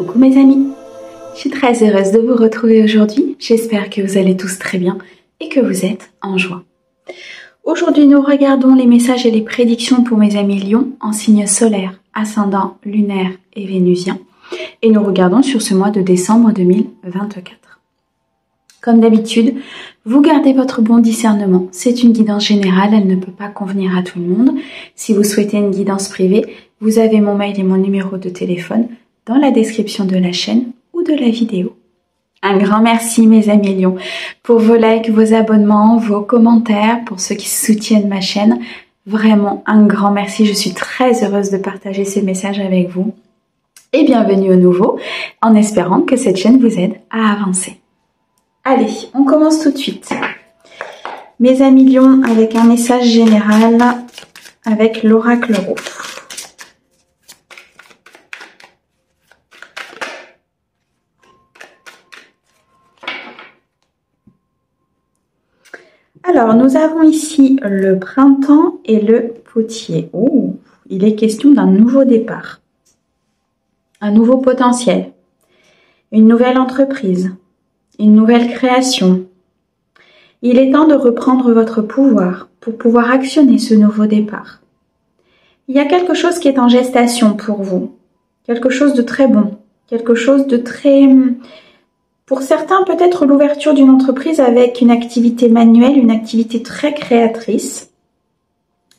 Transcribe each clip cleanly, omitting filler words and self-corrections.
Coucou mes amis, je suis très heureuse de vous retrouver aujourd'hui. J'espère que vous allez tous très bien et que vous êtes en joie. Aujourd'hui, nous regardons les messages et les prédictions pour mes amis Lions en signe solaire, ascendant, lunaire et vénusien. Et nous regardons sur ce mois de décembre 2024. Comme d'habitude, vous gardez votre bon discernement. C'est une guidance générale, elle ne peut pas convenir à tout le monde. Si vous souhaitez une guidance privée, vous avez mon mail et mon numéro de téléphone dans la description de la chaîne ou de la vidéo. Un grand merci mes amis Lions pour vos likes, vos abonnements, vos commentaires, pour ceux qui soutiennent ma chaîne. Vraiment un grand merci, je suis très heureuse de partager ces messages avec vous. Et bienvenue au nouveau, en espérant que cette chaîne vous aide à avancer. Allez, on commence tout de suite. Mes amis Lions, avec un message général avec l'oracle Ro. Alors, nous avons ici le printemps et le potier. Oh, il est question d'un nouveau départ, un nouveau potentiel, une nouvelle entreprise, une nouvelle création. Il est temps de reprendre votre pouvoir pour pouvoir actionner ce nouveau départ. Il y a quelque chose qui est en gestation pour vous, quelque chose de très bon, quelque chose de très... Pour certains, peut-être l'ouverture d'une entreprise avec une activité manuelle, une activité très créatrice.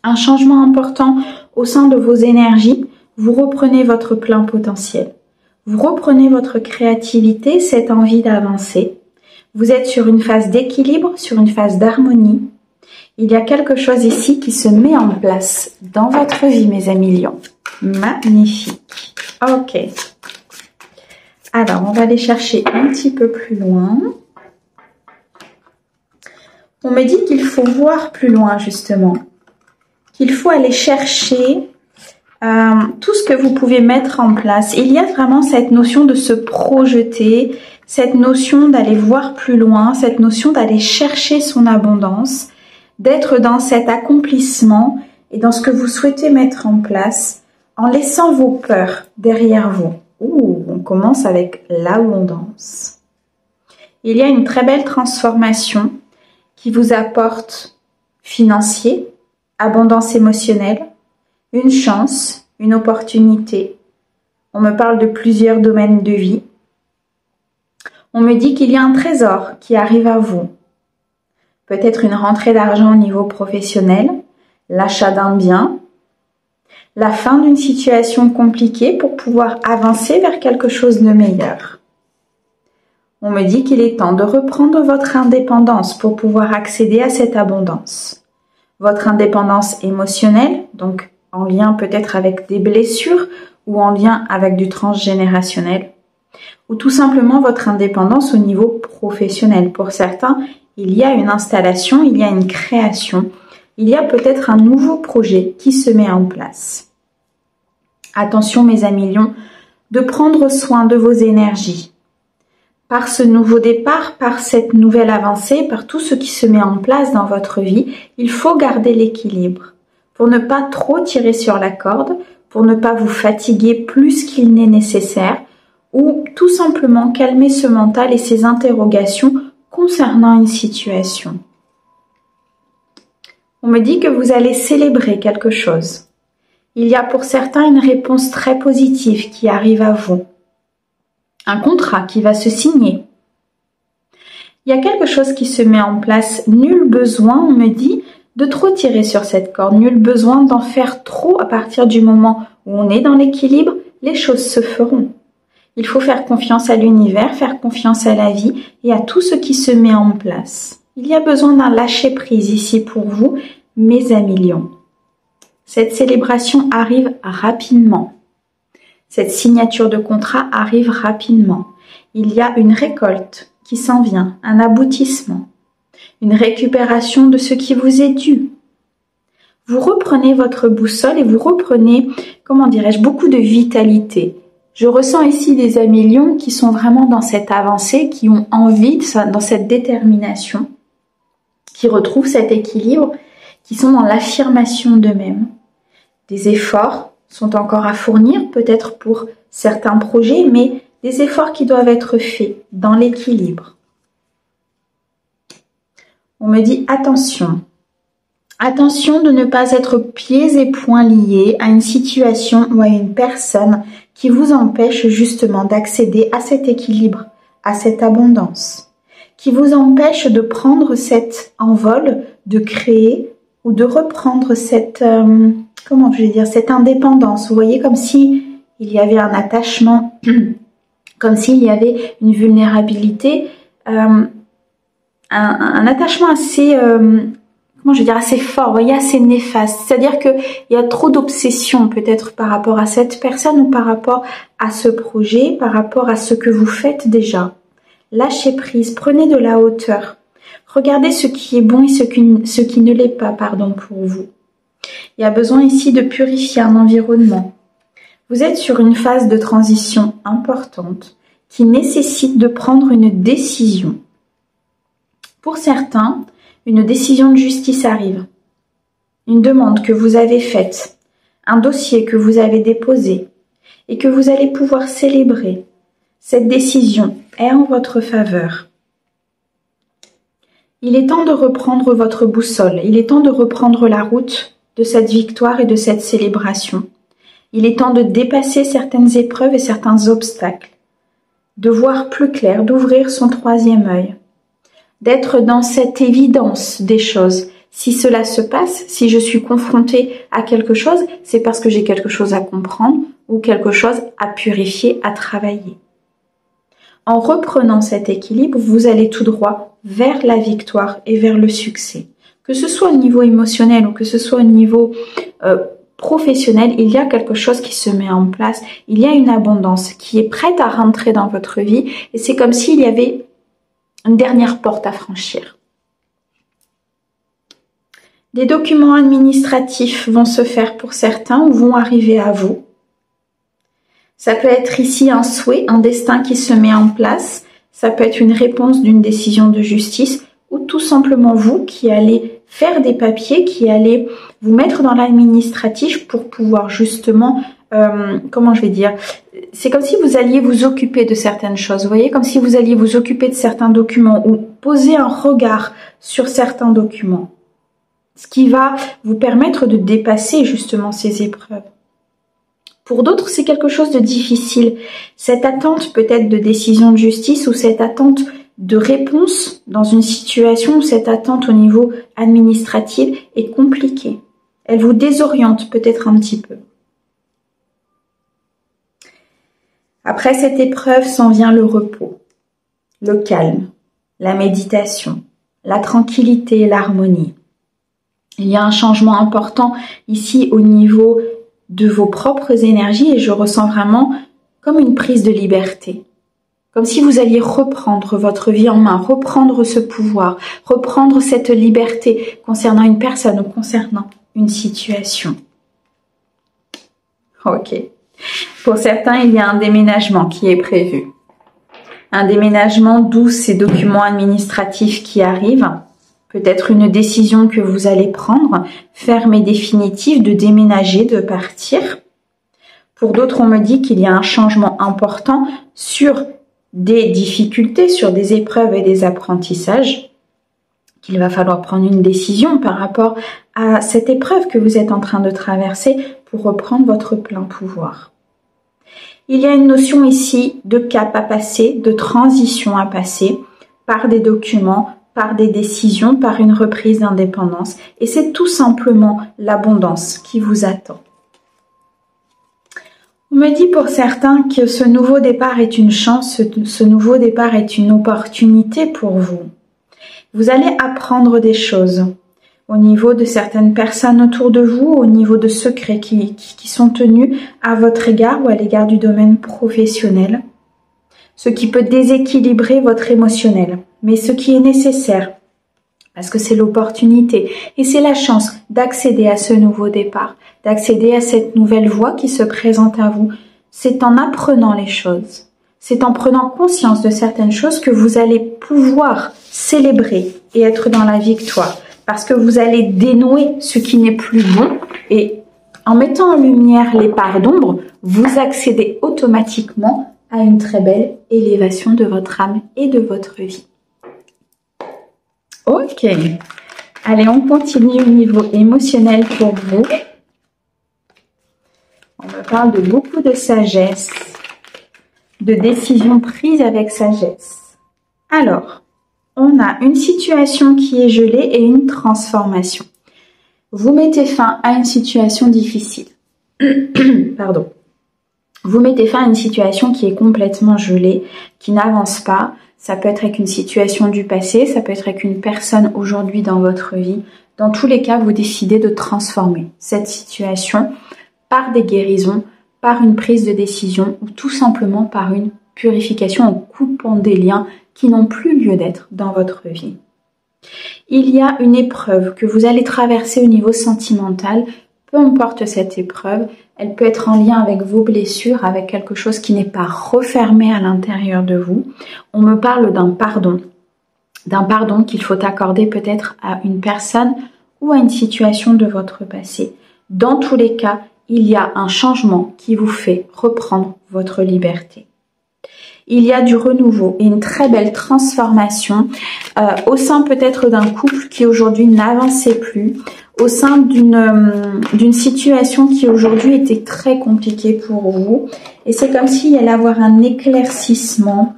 Un changement important au sein de vos énergies. Vous reprenez votre plein potentiel. Vous reprenez votre créativité, cette envie d'avancer. Vous êtes sur une phase d'équilibre, sur une phase d'harmonie. Il y a quelque chose ici qui se met en place dans votre vie, mes amis Lions. Magnifique. Ok. Alors, on va aller chercher un petit peu plus loin. On me dit qu'il faut voir plus loin, justement. Qu'il faut aller chercher tout ce que vous pouvez mettre en place. Il y a vraiment cette notion de se projeter, cette notion d'aller voir plus loin, cette notion d'aller chercher son abondance, d'être dans cet accomplissement et dans ce que vous souhaitez mettre en place, en laissant vos peurs derrière vous. Ouh, on commence avec l'abondance. Il y a une très belle transformation qui vous apporte financier, abondance émotionnelle, une chance, une opportunité. On me parle de plusieurs domaines de vie. On me dit qu'il y a un trésor qui arrive à vous. Peut-être une rentrée d'argent au niveau professionnel, l'achat d'un bien, la fin d'une situation compliquée pour pouvoir avancer vers quelque chose de meilleur. On me dit qu'il est temps de reprendre votre indépendance pour pouvoir accéder à cette abondance. Votre indépendance émotionnelle, donc en lien peut-être avec des blessures ou en lien avec du transgénérationnel, ou tout simplement votre indépendance au niveau professionnel. Pour certains, il y a une installation, il y a une création, il y a peut-être un nouveau projet qui se met en place. Attention mes amis Lions, de prendre soin de vos énergies. Par ce nouveau départ, par cette nouvelle avancée, par tout ce qui se met en place dans votre vie, il faut garder l'équilibre pour ne pas trop tirer sur la corde, pour ne pas vous fatiguer plus qu'il n'est nécessaire ou tout simplement calmer ce mental et ces interrogations concernant une situation. On me dit que vous allez célébrer quelque chose. Il y a pour certains une réponse très positive qui arrive à vous. Un contrat qui va se signer. Il y a quelque chose qui se met en place. Nul besoin, on me dit, de trop tirer sur cette corde. Nul besoin d'en faire trop à partir du moment où on est dans l'équilibre. Les choses se feront. Il faut faire confiance à l'univers, faire confiance à la vie et à tout ce qui se met en place. Il y a besoin d'un lâcher-prise ici pour vous, mes amis Lions. Cette célébration arrive rapidement. Cette signature de contrat arrive rapidement. Il y a une récolte qui s'en vient, un aboutissement, une récupération de ce qui vous est dû. Vous reprenez votre boussole et vous reprenez, comment dirais-je, beaucoup de vitalité. Je ressens ici des amis Lions qui sont vraiment dans cette avancée, qui ont envie, dans cette détermination, qui retrouvent cet équilibre, qui sont dans l'affirmation d'eux-mêmes. Des efforts sont encore à fournir, peut-être pour certains projets, mais des efforts qui doivent être faits dans l'équilibre. On me dit attention. Attention de ne pas être pieds et poings liés à une situation ou à une personne qui vous empêche justement d'accéder à cet équilibre, à cette abondance, qui vous empêche de prendre cet envol, de créer ou de reprendre cette, comment je vais dire, cette indépendance. Vous voyez, comme si il y avait un attachement, comme s'il y avait une vulnérabilité, un attachement assez, comment je vais dire, assez fort, vous voyez, assez néfaste. C'est-à-dire qu'il y a trop d'obsession peut-être par rapport à cette personne ou par rapport à ce projet, par rapport à ce que vous faites déjà. Lâchez prise, prenez de la hauteur. Regardez ce qui est bon et ce qui ne l'est pas, pour vous. Il y a besoin ici de purifier un environnement. Vous êtes sur une phase de transition importante qui nécessite de prendre une décision. Pour certains, une décision de justice arrive. Une demande que vous avez faite, un dossier que vous avez déposé et que vous allez pouvoir célébrer. Cette décision est en votre faveur. Il est temps de reprendre votre boussole. Il est temps de reprendre la route de cette victoire et de cette célébration. Il est temps de dépasser certaines épreuves et certains obstacles, de voir plus clair, d'ouvrir son troisième œil, d'être dans cette évidence des choses. Si cela se passe, si je suis confrontée à quelque chose, c'est parce que j'ai quelque chose à comprendre ou quelque chose à purifier, à travailler. En reprenant cet équilibre, vous allez tout droit vers la victoire et vers le succès. Que ce soit au niveau émotionnel ou que ce soit au niveau professionnel, il y a quelque chose qui se met en place. Il y a une abondance qui est prête à rentrer dans votre vie et c'est comme s'il y avait une dernière porte à franchir. Des documents administratifs vont se faire pour certains ou vont arriver à vous. Ça peut être ici un souhait, un destin qui se met en place. Ça peut être une réponse d'une décision de justice ou tout simplement vous qui allez faire des papiers, qui allez vous mettre dans l'administratif pour pouvoir justement, comment je vais dire, c'est comme si vous alliez vous occuper de certaines choses, vous voyez, comme si vous alliez vous occuper de certains documents ou poser un regard sur certains documents, ce qui va vous permettre de dépasser justement ces épreuves. Pour d'autres, c'est quelque chose de difficile. Cette attente peut-être de décision de justice ou cette attente de réponse dans une situation où cette attente au niveau administratif est compliquée. Elle vous désoriente peut-être un petit peu. Après cette épreuve s'en vient le repos, le calme, la méditation, la tranquillité et l'harmonie. Il y a un changement important ici au niveau de vos propres énergies et je ressens vraiment comme une prise de liberté. Comme si vous alliez reprendre votre vie en main, reprendre ce pouvoir, reprendre cette liberté concernant une personne ou concernant une situation. Ok. Pour certains, il y a un déménagement qui est prévu. Un déménagement d'où ces documents administratifs qui arrivent. Peut-être une décision que vous allez prendre, ferme et définitive, de déménager, de partir. Pour d'autres, on me dit qu'il y a un changement important sur des difficultés, sur des épreuves et des apprentissages, qu'il va falloir prendre une décision par rapport à cette épreuve que vous êtes en train de traverser pour reprendre votre plein pouvoir. Il y a une notion ici de cap à passer, de transition à passer par des documents, par des décisions, par une reprise d'indépendance. Et c'est tout simplement l'abondance qui vous attend. On me dit pour certains que ce nouveau départ est une chance, ce nouveau départ est une opportunité pour vous. Vous allez apprendre des choses au niveau de certaines personnes autour de vous, au niveau de secrets qui sont tenus à votre égard ou à l'égard du domaine professionnel. Ce qui peut déséquilibrer votre émotionnel, mais ce qui est nécessaire, parce que c'est l'opportunité et c'est la chance d'accéder à ce nouveau départ, d'accéder à cette nouvelle voie qui se présente à vous. C'est en apprenant les choses, c'est en prenant conscience de certaines choses que vous allez pouvoir célébrer et être dans la victoire, parce que vous allez dénouer ce qui n'est plus bon et en mettant en lumière les parts d'ombre, vous accédez automatiquement à une très belle élévation de votre âme et de votre vie. Ok, allez, on continue au niveau émotionnel pour vous. On me parle de beaucoup de sagesse, de décisions prises avec sagesse. Alors, on a une situation qui est gelée et une transformation. Vous mettez fin à une situation difficile. Pardon. Vous mettez fin à une situation qui est complètement gelée, qui n'avance pas. Ça peut être avec une situation du passé, ça peut être avec une personne aujourd'hui dans votre vie. Dans tous les cas, vous décidez de transformer cette situation par des guérisons, par une prise de décision ou tout simplement par une purification en coupant des liens qui n'ont plus lieu d'être dans votre vie. Il y a une épreuve que vous allez traverser au niveau sentimental. Peu importe cette épreuve, elle peut être en lien avec vos blessures, avec quelque chose qui n'est pas refermé à l'intérieur de vous. On me parle d'un pardon qu'il faut accorder peut-être à une personne ou à une situation de votre passé. Dans tous les cas, il y a un changement qui vous fait reprendre votre liberté. Il y a du renouveau et une très belle transformation au sein peut-être d'un couple qui aujourd'hui n'avançait plus, au sein d'une situation qui aujourd'hui était très compliquée pour vous. Et c'est comme s'il y allait avoir un éclaircissement,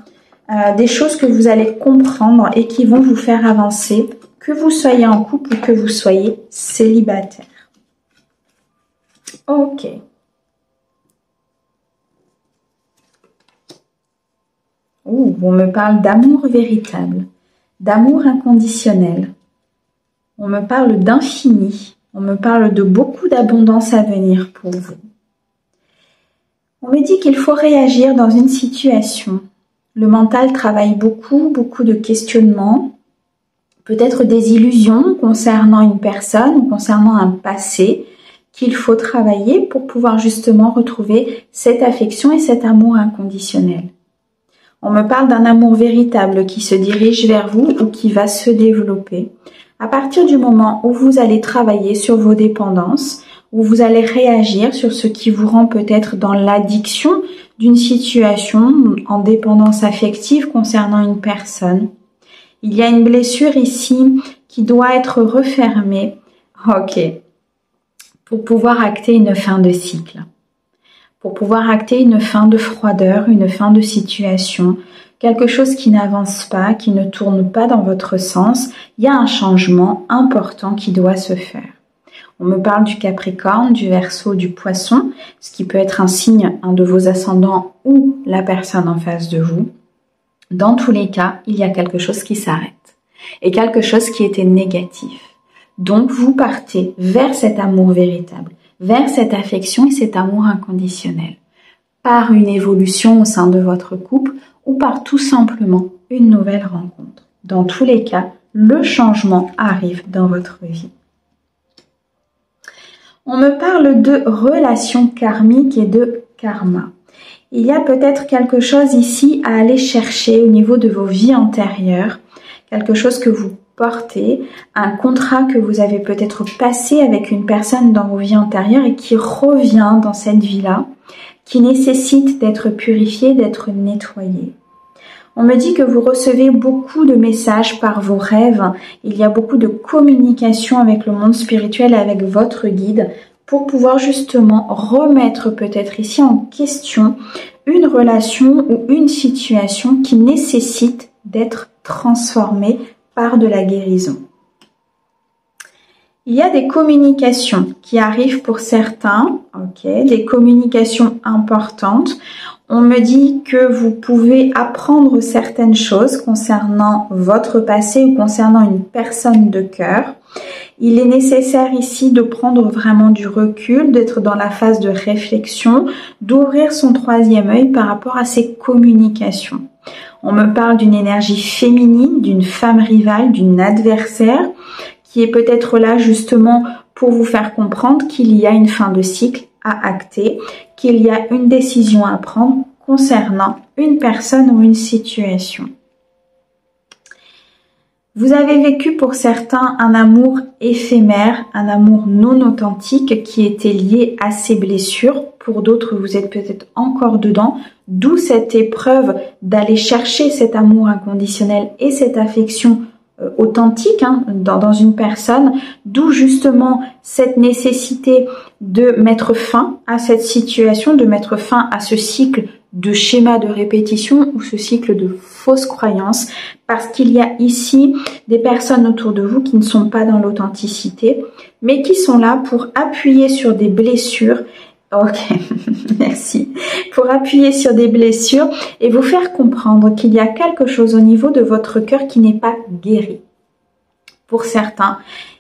des choses que vous allez comprendre et qui vont vous faire avancer, que vous soyez en couple ou que vous soyez célibataire. Ok. On me parle d'amour véritable, d'amour inconditionnel. On me parle d'infini. On me parle de beaucoup d'abondance à venir pour vous. On me dit qu'il faut réagir dans une situation. Le mental travaille beaucoup de questionnements, peut-être des illusions concernant une personne ou concernant un passé qu'il faut travailler pour pouvoir justement retrouver cette affection et cet amour inconditionnel. On me parle d'un amour véritable qui se dirige vers vous ou qui va se développer. À partir du moment où vous allez travailler sur vos dépendances, où vous allez réagir sur ce qui vous rend peut-être dans l'addiction d'une situation en dépendance affective concernant une personne. Il y a une blessure ici qui doit être refermée. Ok. Pour pouvoir acter une fin de cycle. Pour pouvoir acter une fin de froideur, une fin de situation, quelque chose qui n'avance pas, qui ne tourne pas dans votre sens, il y a un changement important qui doit se faire. On me parle du Capricorne, du Verseau, du Poisson, ce qui peut être un signe, un de vos ascendants ou la personne en face de vous. Dans tous les cas, il y a quelque chose qui s'arrête et quelque chose qui était négatif. Donc, vous partez vers cet amour véritable, vers cette affection et cet amour inconditionnel, par une évolution au sein de votre couple ou par tout simplement une nouvelle rencontre. Dans tous les cas, le changement arrive dans votre vie. On me parle de relations karmiques et de karma. Il y a peut-être quelque chose ici à aller chercher au niveau de vos vies antérieures, quelque chose que vous portez, un contrat que vous avez peut-être passé avec une personne dans vos vies antérieures et qui revient dans cette vie-là, qui nécessite d'être purifié, d'être nettoyé. On me dit que vous recevez beaucoup de messages par vos rêves. Il y a beaucoup de communication avec le monde spirituel et avec votre guide pour pouvoir justement remettre peut-être ici en question une relation ou une situation qui nécessite d'être transformée par de la guérison. Il y a des communications qui arrivent pour certains, des communications importantes. On me dit que vous pouvez apprendre certaines choses concernant votre passé ou concernant une personne de cœur. Il est nécessaire ici de prendre vraiment du recul, d'être dans la phase de réflexion, d'ouvrir son troisième œil par rapport à ces communications. On me parle d'une énergie féminine, d'une femme rivale, d'une adversaire qui est peut-être là justement pour vous faire comprendre qu'il y a une fin de cycle à acter, qu'il y a une décision à prendre concernant une personne ou une situation. Vous avez vécu pour certains un amour éphémère, un amour non authentique qui était lié à ces blessures. Pour d'autres, vous êtes peut-être encore dedans, d'où cette épreuve d'aller chercher cet amour inconditionnel et cette affection authentique dans une personne, d'où justement cette nécessité de mettre fin à cette situation, de mettre fin à ce cycle de schéma de répétition ou ce cycle de fausses croyances, parce qu'il y a ici des personnes autour de vous qui ne sont pas dans l'authenticité, mais qui sont là pour appuyer sur des blessures. Ok, merci. Pour appuyer sur des blessures et vous faire comprendre qu'il y a quelque chose au niveau de votre cœur qui n'est pas guéri. Pour certains,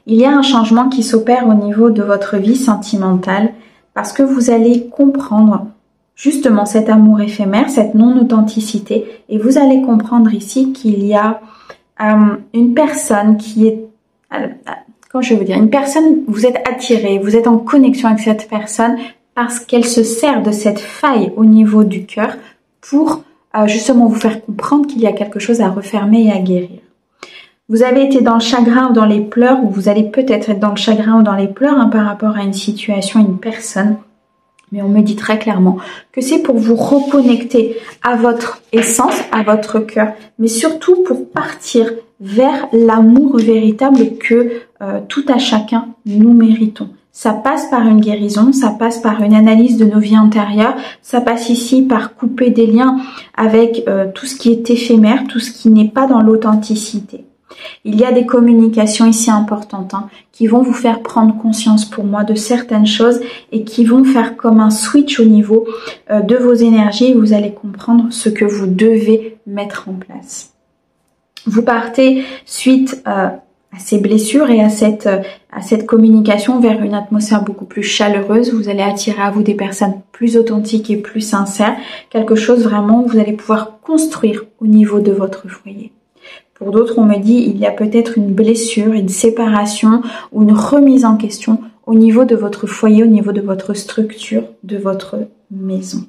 il y a un changement qui s'opère au niveau de votre vie sentimentale parce que vous allez comprendre justement cet amour éphémère, cette non-authenticité, et vous allez comprendre ici qu'il y a une personne qui est, comment je veux dire, une personne, vous êtes attiré, vous êtes en connexion avec cette personne parce qu'elle se sert de cette faille au niveau du cœur pour justement vous faire comprendre qu'il y a quelque chose à refermer et à guérir. Vous avez été dans le chagrin ou dans les pleurs, ou vous allez peut-être être dans le chagrin ou dans les pleurs par rapport à une situation, une personne. Mais on me dit très clairement que c'est pour vous reconnecter à votre essence, à votre cœur, mais surtout pour partir vers l'amour véritable que tout à chacun nous méritons. Ça passe par une guérison, ça passe par une analyse de nos vies antérieures, ça passe ici par couper des liens avec tout ce qui est éphémère, tout ce qui n'est pas dans l'authenticité. Il y a des communications ici importantes qui vont vous faire prendre conscience pour moi de certaines choses et qui vont faire comme un switch au niveau de vos énergies. Vous allez comprendre ce que vous devez mettre en place. Vous partez suite à ces blessures et à cette communication vers une atmosphère beaucoup plus chaleureuse. Vous allez attirer à vous des personnes plus authentiques et plus sincères. Quelque chose vraiment où vous allez pouvoir construire au niveau de votre foyer. Pour d'autres, on me dit il y a peut-être une blessure, une séparation ou une remise en question au niveau de votre foyer, au niveau de votre structure, de votre maison.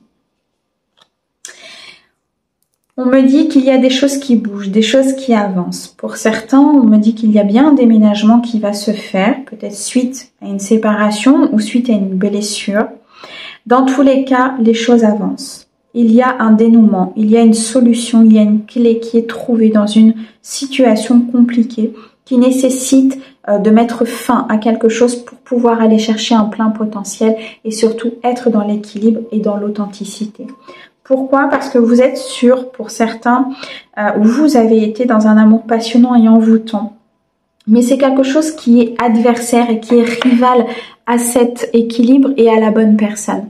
On me dit qu'il y a des choses qui bougent, des choses qui avancent. Pour certains, on me dit qu'il y a bien un déménagement qui va se faire, peut-être suite à une séparation ou suite à une blessure. Dans tous les cas, les choses avancent. Il y a un dénouement, il y a une solution, il y a une clé qui est trouvée dans une situation compliquée qui nécessite de mettre fin à quelque chose pour pouvoir aller chercher un plein potentiel et surtout être dans l'équilibre et dans l'authenticité. Pourquoi? Parce que vous êtes sûr, pour certains, où vous avez été dans un amour passionnant et envoûtant. Mais c'est quelque chose qui est adversaire et qui est rival à cet équilibre et à la bonne personne.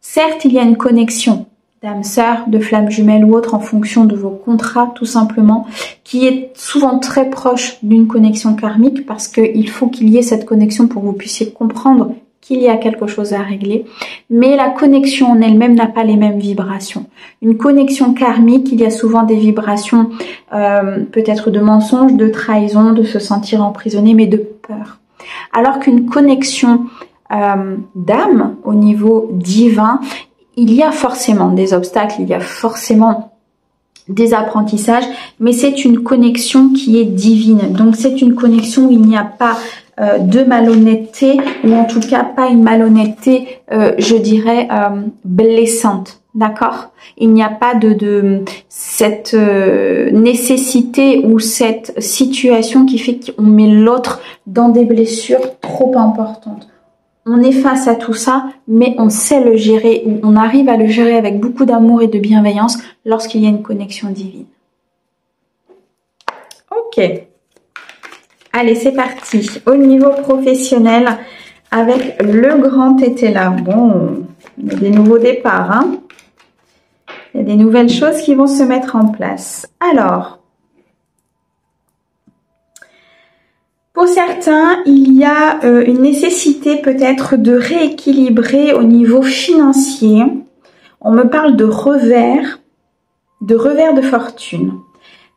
Certes, il y a une connexion d'âme sœur, de flamme jumelle ou autre en fonction de vos contrats tout simplement, qui est souvent très proche d'une connexion karmique parce qu'il faut qu'il y ait cette connexion pour que vous puissiez comprendre qu'il y a quelque chose à régler. Mais la connexion en elle-même n'a pas les mêmes vibrations. Une connexion karmique, il y a souvent des vibrations peut-être de mensonges, de trahison, de se sentir emprisonné, mais de peur. Alors qu'une connexion d'âme au niveau divin, il y a forcément des obstacles, il y a forcément des apprentissages, mais c'est une connexion qui est divine. Donc c'est une connexion où il n'y a pas de malhonnêteté, ou en tout cas pas une malhonnêteté, je dirais, blessante. D'accord? Il n'y a pas de cette nécessité ou cette situation qui fait qu'on met l'autre dans des blessures trop importantes. On est face à tout ça, mais on sait le gérer, ou on arrive à le gérer avec beaucoup d'amour et de bienveillance lorsqu'il y a une connexion divine. Ok. Allez, c'est parti. Au niveau professionnel, avec le grand été là. Bon, il y a des nouveaux départs, Il y a des nouvelles choses qui vont se mettre en place. Alors, pour certains, il y a une nécessité peut-être de rééquilibrer au niveau financier. On me parle de revers de fortune.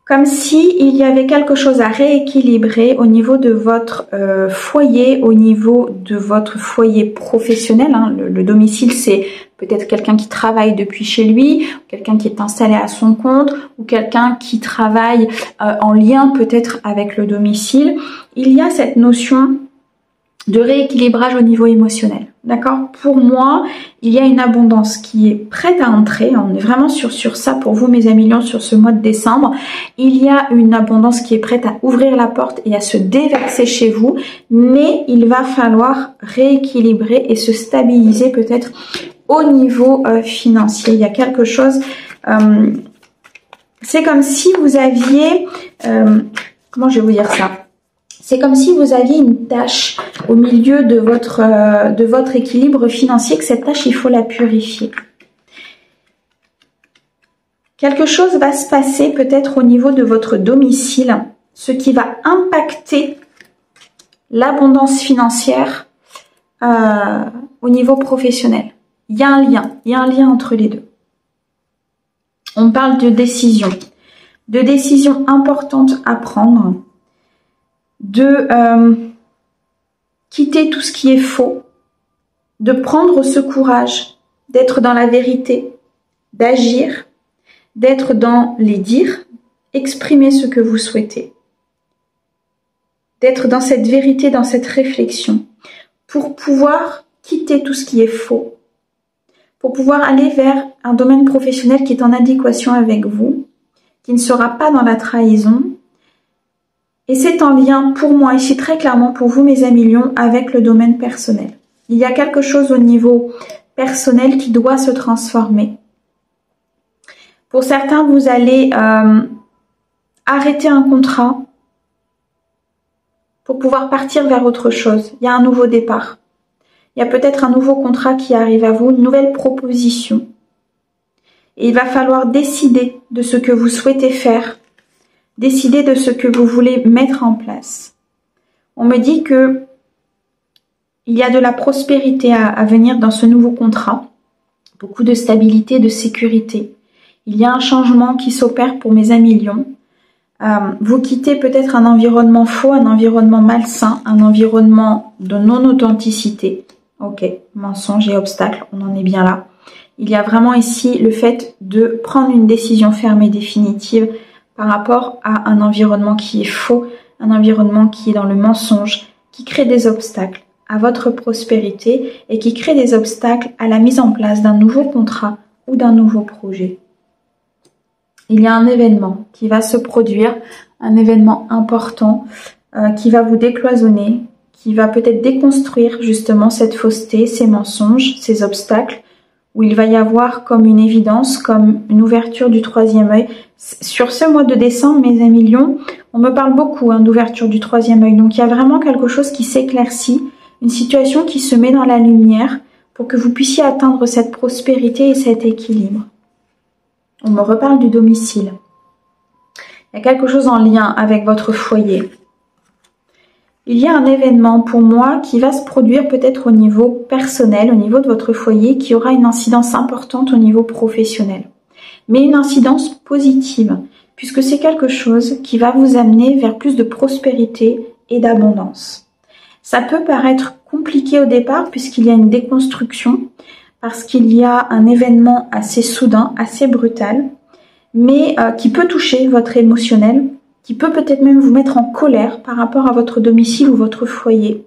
comme si il y avait quelque chose à rééquilibrer au niveau de votre foyer, au niveau de votre foyer professionnel. Hein. Le domicile, c'est peut-être quelqu'un qui travaille depuis chez lui, quelqu'un qui est installé à son compte, ou quelqu'un qui travaille en lien peut-être avec le domicile. Il y a cette notion de rééquilibrage au niveau émotionnel. D'accord? Pour moi, il y a une abondance qui est prête à entrer. On est vraiment sur ça pour vous, mes amis lions, sur ce mois de décembre. Il y a une abondance qui est prête à ouvrir la porte et à se déverser chez vous. Mais il va falloir rééquilibrer et se stabiliser peut-être au niveau financier. Il y a quelque chose... c'est comme si vous aviez... comment je vais vous dire ça? C'est comme si vous aviez une tâche au milieu de votre équilibre financier, que cette tâche, il faut la purifier. Quelque chose va se passer peut-être au niveau de votre domicile, ce qui va impacter l'abondance financière au niveau professionnel. Il y a un lien entre les deux. On parle de décisions importantes à prendre, de quitter tout ce qui est faux, de prendre ce courage, d'être dans la vérité, d'agir, d'être dans les dires, exprimer ce que vous souhaitez, d'être dans cette vérité, dans cette réflexion, pour pouvoir quitter tout ce qui est faux, pour pouvoir aller vers un domaine professionnel qui est en adéquation avec vous, qui ne sera pas dans la trahison. Et c'est en lien pour moi, ici très clairement pour vous mes amis lions, avec le domaine personnel. Il y a quelque chose au niveau personnel qui doit se transformer. Pour certains, vous allez arrêter un contrat pour pouvoir partir vers autre chose. Il y a un nouveau départ. Il y a peut-être un nouveau contrat qui arrive à vous, une nouvelle proposition. Et il va falloir décider de ce que vous souhaitez faire. Décidez de ce que vous voulez mettre en place. On me dit que il y a de la prospérité à venir dans ce nouveau contrat. Beaucoup de stabilité, de sécurité. Il y a un changement qui s'opère pour mes amis lions. Vous quittez peut-être un environnement faux, un environnement malsain, un environnement de non-authenticité. Ok, mensonge et obstacle, on en est bien là. Il y a vraiment ici le fait de prendre une décision ferme et définitive par rapport à un environnement qui est faux, un environnement qui est dans le mensonge, qui crée des obstacles à votre prospérité et qui crée des obstacles à la mise en place d'un nouveau contrat ou d'un nouveau projet. Il y a un événement qui va se produire, un événement important qui va vous décloisonner, qui va peut-être déconstruire justement cette fausseté, ces mensonges, ces obstacles, où il va y avoir comme une évidence, comme une ouverture du troisième œil. Sur ce mois de décembre, mes amis lions, on me parle beaucoup d'ouverture du troisième œil. Donc il y a vraiment quelque chose qui s'éclaircit, une situation qui se met dans la lumière pour que vous puissiez atteindre cette prospérité et cet équilibre. On me reparle du domicile. Il y a quelque chose en lien avec votre foyer. Il y a un événement pour moi qui va se produire peut-être au niveau personnel, au niveau de votre foyer, qui aura une incidence importante au niveau professionnel. Mais une incidence positive, puisque c'est quelque chose qui va vous amener vers plus de prospérité et d'abondance. Ça peut paraître compliqué au départ puisqu'il y a une déconstruction, parce qu'il y a un événement assez soudain, assez brutal, mais qui peut toucher votre émotionnel, qui peut peut-être même vous mettre en colère par rapport à votre domicile ou votre foyer.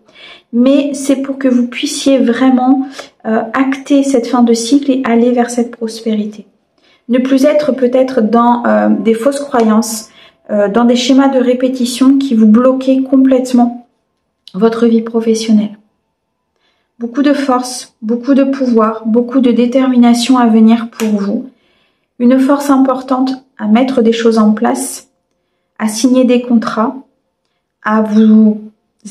Mais c'est pour que vous puissiez vraiment acter cette fin de cycle et aller vers cette prospérité. Ne plus être peut-être dans des fausses croyances, dans des schémas de répétition qui vous bloquent complètement votre vie professionnelle. Beaucoup de force, beaucoup de pouvoir, beaucoup de détermination à venir pour vous. Une force importante à mettre des choses en place, à signer des contrats, à vous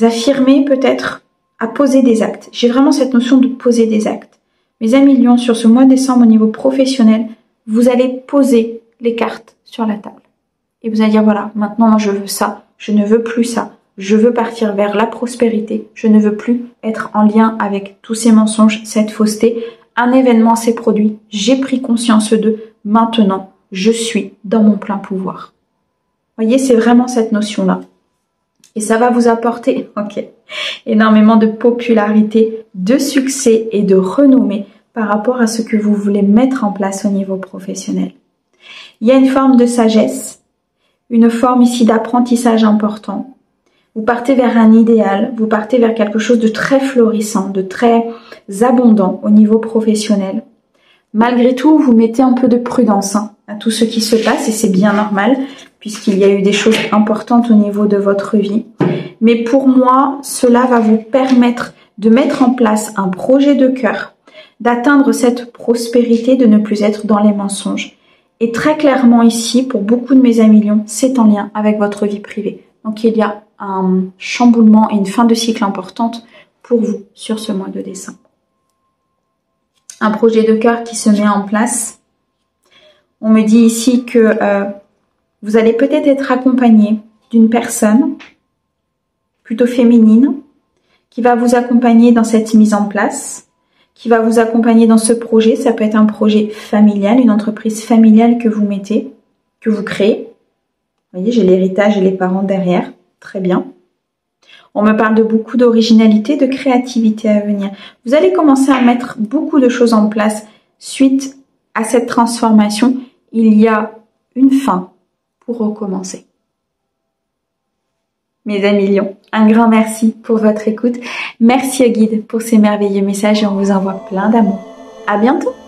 affirmer peut-être, à poser des actes. J'ai vraiment cette notion de poser des actes. Mes amis lions, sur ce mois de décembre au niveau professionnel, vous allez poser les cartes sur la table. Et vous allez dire, voilà, maintenant moi je veux ça, je ne veux plus ça. Je veux partir vers la prospérité. Je ne veux plus être en lien avec tous ces mensonges, cette fausseté. Un événement s'est produit. J'ai pris conscience d'eux. Maintenant, je suis dans mon plein pouvoir. Voyez, c'est vraiment cette notion-là. Et ça va vous apporter, énormément de popularité, de succès et de renommée par rapport à ce que vous voulez mettre en place au niveau professionnel. Il y a une forme de sagesse, une forme ici d'apprentissage important. Vous partez vers un idéal, vous partez vers quelque chose de très florissant, de très abondant au niveau professionnel. Malgré tout, vous mettez un peu de prudence à tout ce qui se passe et c'est bien normal puisqu'il y a eu des choses importantes au niveau de votre vie. Mais pour moi, cela va vous permettre de mettre en place un projet de cœur, d'atteindre cette prospérité, de ne plus être dans les mensonges. Et très clairement ici, pour beaucoup de mes amis lions, c'est en lien avec votre vie privée. Donc il y a un chamboulement et une fin de cycle importante pour vous sur ce mois de décembre. Un projet de cœur qui se met en place. On me dit ici que vous allez peut-être être accompagné d'une personne plutôt féminine qui va vous accompagner dans cette mise en place, qui va vous accompagner dans ce projet. Ça peut être un projet familial, une entreprise familiale que vous mettez, que vous créez. Vous voyez, j'ai l'héritage et les parents derrière. Très bien. On me parle de beaucoup d'originalité, de créativité à venir. Vous allez commencer à mettre beaucoup de choses en place suite à cette transformation. Il y a une fin pour recommencer. Mes amis lions, un grand merci pour votre écoute. Merci au guide pour ces merveilleux messages et on vous envoie plein d'amour. À bientôt!